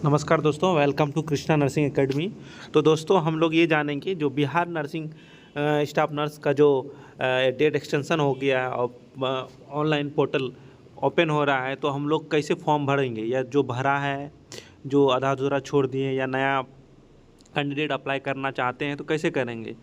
नमस्कार दोस्तों, welcome to Krishna nursing academy. तो दोस्तों, हम लोग ये जानेंगे जो बिहार नर्सिंग स्टाफ नर्स का जो डेट एक्सटेंशन हो गया है और ऑनलाइन पोर्टल ओपन हो रहा है, तो हम लोग कैसे फॉर्म भरेंगे, या जो भरा है, जो आधा अधूरा छोड़ दिए, या नया कैंडिडेट अप्लाई करना चाहते हैं तो कैसे करेंगे।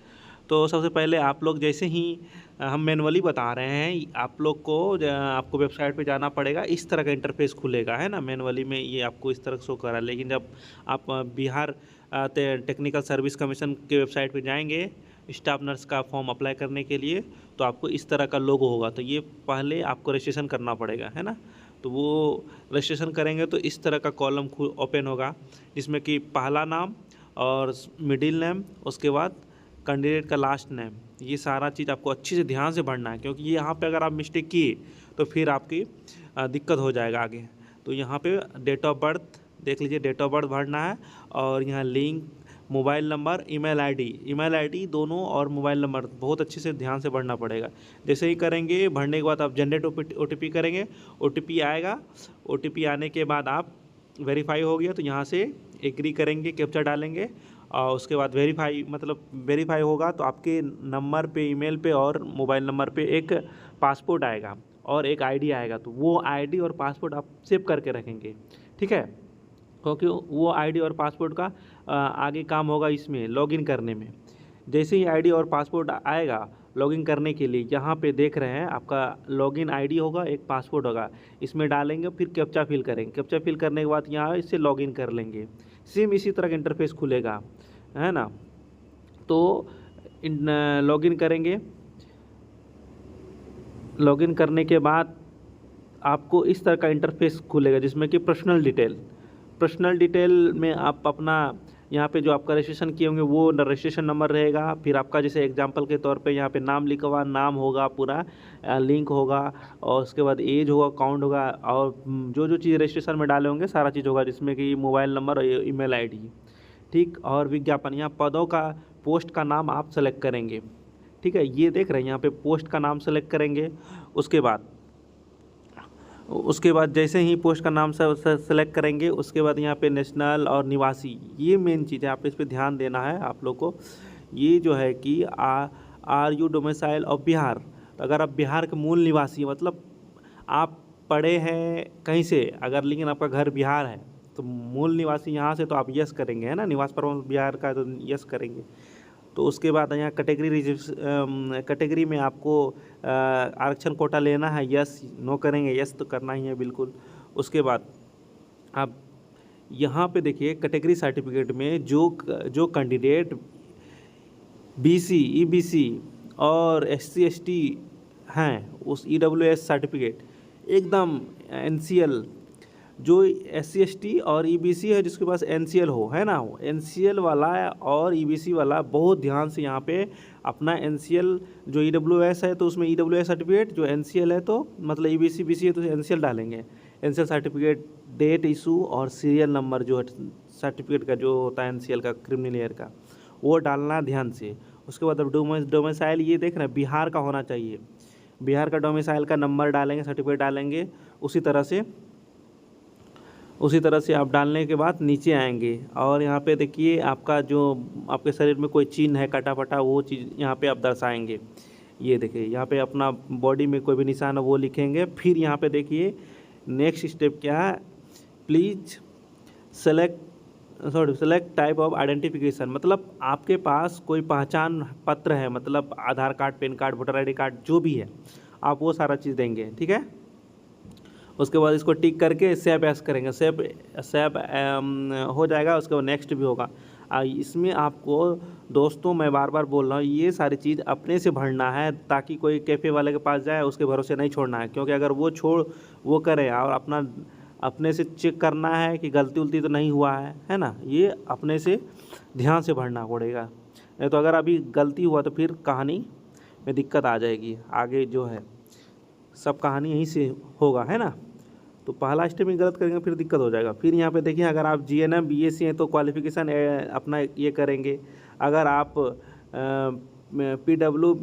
तो सबसे पहले आप लोग जैसे ही हम मैनुअली बता रहे हैं, आप लोग को आपको वेबसाइट पे जाना पड़ेगा। इस तरह का इंटरफेस खुलेगा, है ना। मैनुअली में ये आपको इस तरह शो कर रहा है, लेकिन जब आप बिहार टेक्निकल सर्विस कमीशन के वेबसाइट पे जाएंगे स्टाफ नर्स का फॉर्म अप्लाई करने के लिए, तो आपको इस तरह का लोगो होगा। तो ये पहले आपको रजिस्ट्रेशन करना पड़ेगा, है ना। तो वो रजिस्ट्रेशन करेंगे तो इस तरह का कॉलम ओपन होगा, जिसमें कि पहला नाम और मिडिल नेम, उसके बाद कैंडिडेट का लास्ट नेम। ये सारा चीज़ आपको अच्छे से ध्यान से भरना है, क्योंकि ये यहाँ पे अगर आप मिस्टेक किए तो फिर आपकी दिक्कत हो जाएगा आगे। तो यहाँ पे डेट ऑफ बर्थ देख लीजिए, डेट ऑफ बर्थ भरना है, और यहाँ link, mobile number, email ID दोनों, और मोबाइल नंबर बहुत अच्छे से ध्यान से भरना पड़ेगा। जैसे ही करेंगे, भरने के बाद आप जनरेट OTP करेंगे, OTP आएगा। OTP आने के बाद आप वेरीफाई हो गया तो यहाँ से एग्री करेंगे, कैप्चा डालेंगे, और उसके बाद वेरीफाई होगा तो आपके नंबर पे, ईमेल पे और मोबाइल नंबर पे एक पासपोर्ट आएगा और एक आईडी आएगा। तो वो आईडी और पासपोर्ट आप सेव करके रखेंगे, ठीक है। क्योंकि वो आईडी और पासपोर्ट का आगे काम होगा इसमें लॉगिन करने में। जैसे ही आईडी और पासपोर्ट आएगा लॉगिन करने के लिए, यहाँ पे देख रहे हैं आपका लॉगिन आईडी होगा, एक पासपोर्ट होगा, इसमें डालेंगे, फिर कैप्चा फिल करेंगे। कैप्चा फिल करने के बाद यहाँ इससे लॉगिन कर लेंगे। सेम इसी तरह का इंटरफेस खुलेगा, है ना। तो लॉगिन करेंगे। लॉगिन करने के बाद आपको इस तरह का इंटरफेस खुलेगा, जिसमें कि पर्सनल डिटेल में आप अपना यहाँ पे जो आपका रजिस्ट्रेशन किए होंगे वो रजिस्ट्रेशन नंबर रहेगा। फिर आपका जैसे एग्जांपल के तौर पे यहाँ पे नाम लिखा हुआ, नाम होगा पूरा, लिंक होगा, और उसके बाद एज होगा, काउंट होगा, और जो जो चीज़ रजिस्ट्रेशन में डाले होंगे सारा चीज़ होगा, जिसमें कि मोबाइल नंबर और ईमेल आईडी, ठीक। और विज्ञापन, यहाँ पदों का, पोस्ट का नाम आप सेलेक्ट करेंगे, ठीक है। ये देख रहे हैं, यहाँ पे पोस्ट का नाम सेलेक्ट करेंगे। उसके बाद जैसे ही पोस्ट का नाम सेलेक्ट करेंगे, उसके बाद यहाँ पे नेशनल और निवासी, ये मेन चीज़ है, आप इस पर ध्यान देना है आप लोग को। ये जो है कि are you domicile of Bihar, अगर आप बिहार के मूल निवासी, मतलब आप पढ़े हैं कहीं से अगर, लेकिन आपका घर बिहार है, तो मूल निवासी यहाँ से तो आप यस करेंगे, है ना। निवास प्रमाण बिहार का तो यस करेंगे। तो उसके बाद यहाँ कैटेगरी में आपको आरक्षण कोटा लेना है, यस नो करेंगे, यस तो करना ही है बिल्कुल। उसके बाद आप यहाँ पे देखिए कैटेगरी सर्टिफिकेट में जो कैंडिडेट BC EBC और SC ST हैं, उस EWS सर्टिफिकेट एकदम NCL, जो SC ST और EBC है जिसके पास NCL हो, है ना, NCL वाला और EBC वाला बहुत ध्यान से यहाँ पे अपना NCL, जो EWS है तो उसमें EWS सर्टिफिकेट, जो NCL है तो मतलब EBC BC है तो NCL डालेंगे। NCL सर्टिफिकेट, डेट इशू और सीरियल नंबर जो सर्टिफिकेट का जो होता है NCL का, क्रिमिनल ईयर का, वो डालना ध्यान से। उसके बाद अब डोमिसाइल, ये देख रहे हैं बिहार का होना चाहिए, बिहार का डोमिसाइल का नंबर डालेंगे, सर्टिफिकेट डालेंगे। उसी तरह से आप डालने के बाद नीचे आएंगे, और यहाँ पे देखिए आपका जो आपके शरीर में कोई चिन्ह है कटा फटा, वो चीज़ यहाँ पे आप दर्शाएंगे। ये देखिए यहाँ पे अपना बॉडी में कोई भी निशान है वो लिखेंगे। फिर यहाँ पे देखिए नेक्स्ट स्टेप क्या है, please select type of identification, मतलब आपके पास कोई पहचान पत्र है, मतलब Aadhaar card, PAN card, voter ID card, जो भी है आप वो सारा चीज़ देंगे, ठीक है। उसके बाद इसको टिक करके सेव एस करेंगे, सेव हो जाएगा। उसके बाद नेक्स्ट भी होगा। इसमें आपको दोस्तों, मैं बार बार बोल रहा हूँ, ये सारी चीज़ अपने से भरना है, ताकि कोई कैफ़े वाले के पास जाए उसके भरोसे नहीं छोड़ना है, क्योंकि अगर वो करे और अपने से चेक करना है कि गलती उलती तो नहीं हुआ है ना, ये अपने से ध्यान से भरना पड़ेगा। नहीं तो अगर अभी गलती हुआ तो फिर कहानी में दिक्कत आ जाएगी, आगे जो है सब कहानी यहीं से होगा, है ना। तो पहला स्टेप में गलत करेंगे फिर दिक्कत हो जाएगा। फिर यहाँ पे देखिए, अगर आप GNM BSc हैं तो क्वालिफिकेशन अपना ये करेंगे। अगर आप PW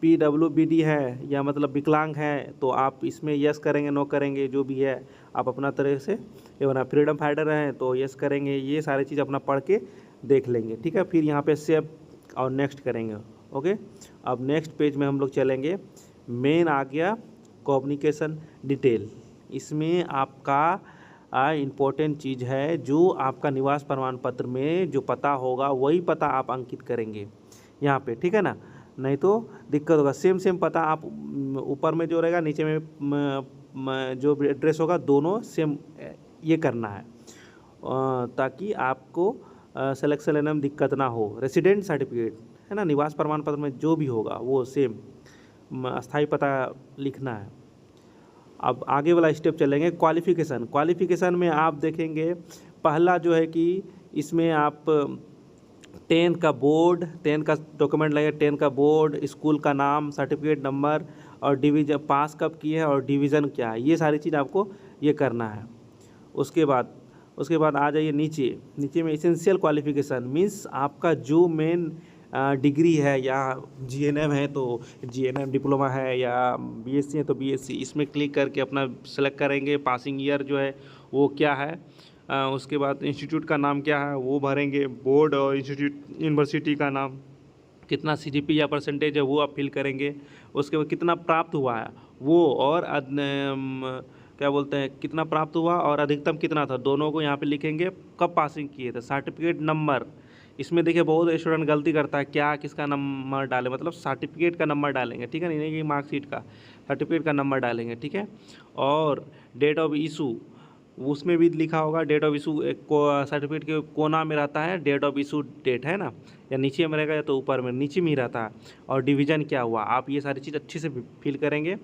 PWBD है या मतलब विकलांग है तो आप इसमें यस करेंगे, नो करेंगे, जो भी है आप अपना तरह से। ये ना फ्रीडम फाइटर हैं तो यस करेंगे, ये सारी चीज़ अपना पढ़ के देख लेंगे, ठीक है। फिर यहाँ पे सेव और नेक्स्ट करेंगे, ओके। अब नेक्स्ट पेज में हम लोग चलेंगे। मेन आ गया कम्युनिकेशन डिटेल। इसमें आपका इम्पोर्टेंट चीज़ है, जो आपका निवास प्रमाण पत्र में जो पता होगा वही पता आप अंकित करेंगे यहाँ पे, ठीक है ना, नहीं तो दिक्कत होगा। सेम पता आप ऊपर में जो रहेगा, नीचे में जो एड्रेस होगा, दोनों सेम ये करना है, ताकि आपको सिलेक्शन लेने में दिक्कत ना हो। रेसिडेंट सर्टिफिकेट है ना, निवास प्रमाण पत्र में जो भी होगा वो सेम अस्थाई पता लिखना है। अब आगे वाला स्टेप चलेंगे, क्वालिफ़िकेशन में आप देखेंगे पहला जो है कि इसमें आप 10 का बोर्ड, 10 का डॉक्यूमेंट लगेगा, 10 का बोर्ड, स्कूल का नाम, सर्टिफिकेट नंबर और डिवीज़न, पास कब किए हैं और डिवीज़न क्या है, ये सारी चीज़ आपको ये करना है। उसके बाद आ जाइए नीचे में एसेंशियल क्वालिफ़िकेशन मीन्स आपका जो मेन डिग्री है, या GNM है तो GNM डिप्लोमा है, या BSc है तो BSc, इसमें क्लिक करके अपना सेलेक्ट करेंगे। पासिंग ईयर जो है वो क्या है, उसके बाद इंस्टीट्यूट का नाम क्या है वो भरेंगे, बोर्ड और इंस्टीट्यूट यूनिवर्सिटी का नाम, कितना CGP या परसेंटेज है वो आप फिल करेंगे। उसके बाद कितना प्राप्त हुआ है वो, और क्या बोलते हैं, कितना प्राप्त हुआ और अधिकतम कितना था, दोनों को यहाँ पे लिखेंगे। कब पासिंग किए थे, सर्टिफिकेट नंबर। इसमें देखिए बहुत स्टूडेंट गलती करता है, क्या किसका नंबर डालें, मतलब सर्टिफिकेट का नंबर डालेंगे, ठीक है, नहीं कि मार्कशीट का, सर्टिफिकेट का नंबर डालेंगे, ठीक है। और डेट ऑफ इशू, उसमें भी लिखा होगा डेट ऑफ इशू, सर्टिफिकेट के कोना में रहता है डेट ऑफ इशू डेट, है ना, या नीचे में रहेगा या तो ऊपर में, नीचे में ही रहता है। और डिवीज़न क्या हुआ, आप ये सारी चीज़ अच्छे से फिल करेंगे।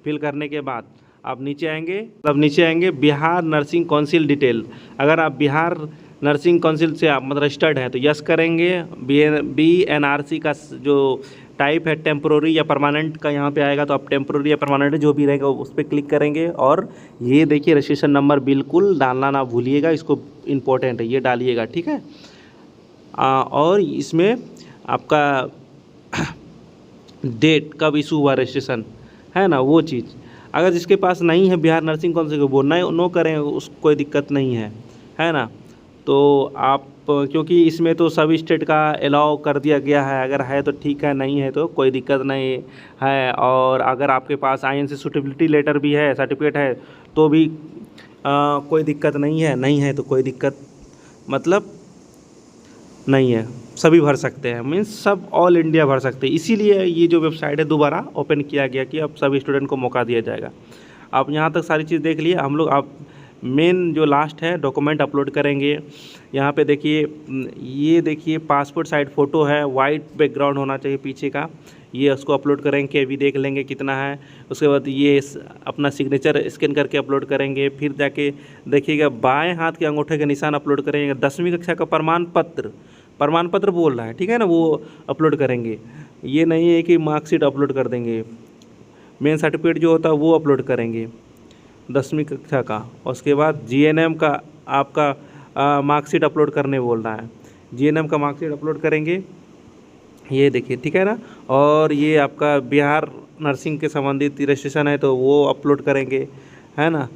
फिल करने के बाद आप नीचे आएंगे, बिहार नर्सिंग काउंसिल डिटेल। अगर आप बिहार नर्सिंग काउंसिल से आप मतलब रजिस्टर्ड हैं तो यस करेंगे। BNRC का जो टाइप है टेम्प्रोरी या परमानेंट का यहाँ पे आएगा, तो आप टेम्प्रोरी या परमानेंट जो भी रहेगा उस पर क्लिक करेंगे। और ये देखिए रजिस्ट्रेशन नंबर बिल्कुल डालना ना भूलिएगा, इसको इम्पोर्टेंट है, ये डालिएगा, ठीक है। और इसमें आपका डेट कब इशू हुआ रजिस्ट्रेशन, है ना, वो चीज़। अगर जिसके पास नहीं है बिहार नर्सिंग काउंसिल को, वो नो करें, उसको कोई दिक्कत नहीं है ना। तो आप, क्योंकि इसमें तो सभी स्टेट का अलाउ कर दिया गया है, अगर है तो ठीक है, नहीं है तो कोई दिक्कत नहीं है। और अगर आपके पास INC सूटेबिलिटी लेटर भी है, सर्टिफिकेट है, तो भी कोई दिक्कत नहीं है तो कोई दिक्कत मतलब नहीं है, सभी भर सकते हैं, मीन्स सब ऑल इंडिया भर सकते हैं। इसीलिए ये जो वेबसाइट है दोबारा ओपन किया गया कि अब सभी स्टूडेंट को मौका दिया जाएगा। आप यहाँ तक सारी चीज़ देख लिए हम लोग। आप मेन जो लास्ट है डॉक्यूमेंट अपलोड करेंगे। यहाँ पे देखिए, ये देखिए पासपोर्ट साइज फ़ोटो है, वाइट बैकग्राउंड होना चाहिए पीछे का, ये उसको अपलोड करेंगे, अभी देख लेंगे कितना है। उसके बाद ये अपना सिग्नेचर स्कैन करके अपलोड करेंगे। फिर जाके देखिएगा बाएं हाथ के अंगूठे के निशान अपलोड करेंगे। 10वीं कक्षा का प्रमाण पत्र बोल रहा है, ठीक है ना, वो अपलोड करेंगे। ये नहीं है कि मार्कशीट अपलोड कर देंगे, मेन सर्टिफिकेट जो होता है वो अपलोड करेंगे 10वीं कक्षा का। उसके बाद GNM का आपका मार्कशीट अपलोड करने बोल रहा है, GNM का मार्कशीट अपलोड करेंगे, ये देखिए, ठीक है ना। और ये आपका बिहार नर्सिंग के संबंधित रजिस्ट्रेशन है तो वो अपलोड करेंगे, है ना।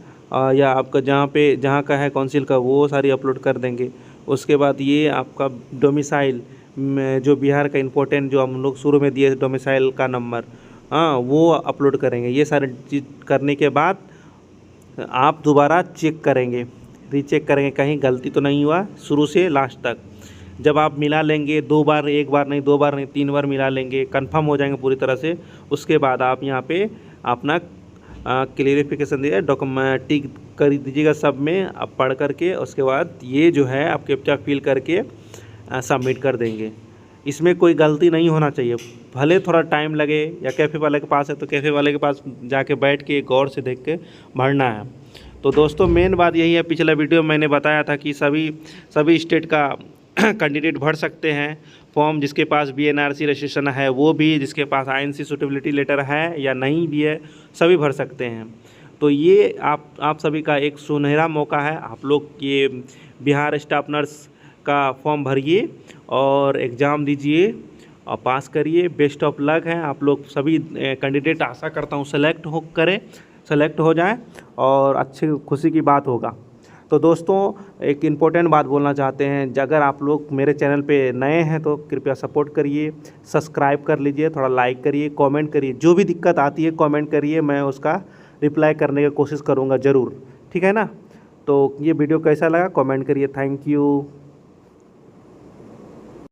या आपका जहाँ का है काउंसिल का वो सारी अपलोड कर देंगे। उसके बाद ये आपका डोमिसाइल में जो बिहार का इम्पोर्टेंट जो हम लोग शुरू में दिए डोमिसाइल का नंबर, हाँ, वो अपलोड करेंगे। ये सारी चीज़ करने के बाद आप दोबारा चेक करेंगे, रीचेक करेंगे कहीं गलती तो नहीं हुआ, शुरू से लास्ट तक। जब आप मिला लेंगे 2 बार, 1 बार नहीं, 2 बार नहीं, 3 बार मिला लेंगे, कंफर्म हो जाएंगे पूरी तरह से। उसके बाद आप यहाँ पे अपना क्लियरिफिकेशन दिए डॉक्यूमेंट टिक कर दीजिएगा सब में, आप पढ़ करके। उसके बाद ये जो है आप कैप्चा फिल करके सबमिट कर देंगे। इसमें कोई गलती नहीं होना चाहिए, भले थोड़ा टाइम लगे, या कैफ़े वाले के पास है तो कैफ़े वाले के पास जाके बैठ के गौर से देख के भरना है। तो दोस्तों मेन बात यही है, पिछला वीडियो में मैंने बताया था कि सभी स्टेट का कैंडिडेट भर सकते हैं फॉर्म। जिसके पास BNRC रजिस्ट्रेशन है वो भी, जिसके पास INC सूटेबिलिटी लेटर है या नहीं भी है, सभी भर सकते हैं। तो ये आप सभी का एक सुनहरा मौका है। आप लोग ये बिहार स्टाफ नर्स का फॉर्म भरिए और एग्ज़ाम दीजिए और पास करिए। बेस्ट ऑफ लक है, आप लोग सभी कैंडिडेट आशा करता हूँ सेलेक्ट हो जाएं और अच्छी खुशी की बात होगा। तो दोस्तों एक इम्पोर्टेंट बात बोलना चाहते हैं, अगर आप लोग मेरे चैनल पे नए हैं तो कृपया सपोर्ट करिए, सब्सक्राइब कर लीजिए, थोड़ा लाइक करिए, कमेंट करिए, जो भी दिक्कत आती है कमेंट करिए, मैं उसका रिप्लाई करने की कोशिश करूँगा ज़रूर, ठीक है ना। तो ये वीडियो कैसा लगा कमेंट करिए। Thank you.